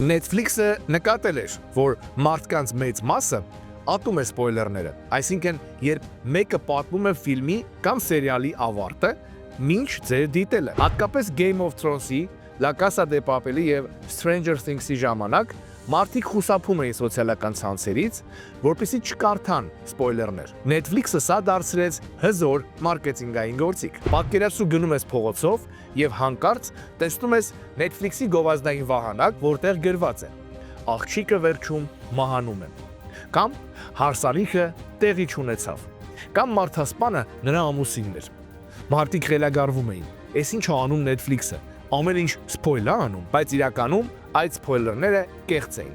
Netflix-ը նկատել էր, որ մարդկանց մեծ մասը ատում է սպոյլերները, այսինքն երբ մեկը պատմում է ֆիլմի կամ սերիալի ավարտը, մինչ ձեր դիտելը։ Հատկապես Game of Thrones-ի, La Casa de Papel-ի եւ Stranger Things-ի ժամանակ մարդիկ խուսափում էին սոցիալական ցանցերից, որպեսզի չկարդան սպոյլերներ։ Netflix-ը սա դարձրեց հզոր մարքեթինգային գործիք։ Պատկերացրու գնում ես փողոցով եւ հանկարծ տեսնում ես Netflix-ի գովազդային վահանակ, որտեղ գրված է. աղջիկը վերջում մահանում է, կամ հարսանիքը տեղի չունեցավ, կամ մարդասպանը նրա ամուսինն էր։ Մարդիկ խելագարվում էին։ Էս ինչ անում Netflix-ը։ Ամեն ինչ սպոյլ է անում, բայց իրականում այդ սպոյլերները կեղծ էին։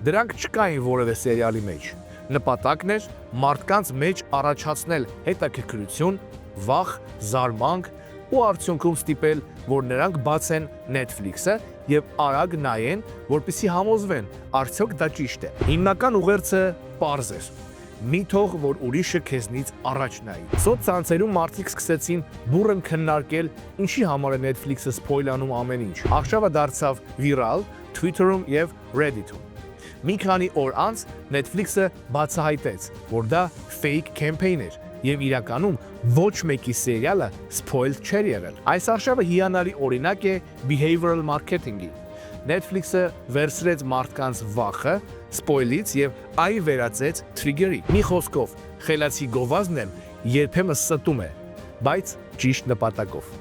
Դրանք չկային որևէ սերիալի մեջ։ Նպատակն էր մարդկանց մեջ առաջացնել հետաքրքրություն, վախ, զարմանք ու արդյունքում ստիպել, որ նրանք բացեն Netflix-ը եւ արագ նայեն, որպեսզի համոզվեն, արդյոք դա ճիշտ է։ Հիմնական ուղերձը պարզ էր. մի թող, որ ուրիշը քեզնից առաջ նայի։ Սոցցանցերում մարդիկ սկսեցին բուռն քննարկել, ինչի համար է Netflix-ը սպոյլ անում ամեն ինչ։ Արշավը դարձավ վիրալ Twitter-ում եւ Reddit-ում։ Մի քանի օր անց Netflix-ը բացահայտեց, որ դա fake campaign էր եւ իրականում ոչ մեկի սերիալը սպոյլ չէր եղել։ Այս արշավը հիանալի օրինակ է behavioral marketing-ի։ Netflix-ը վերցրեց մարդկանց վախը սպոյլից եւ այն վերածեց trigger-ի։ Մի խոսքով, խելացի գովազդն էլ երբեմն ստում է, բայց ճիշտ նպատակով։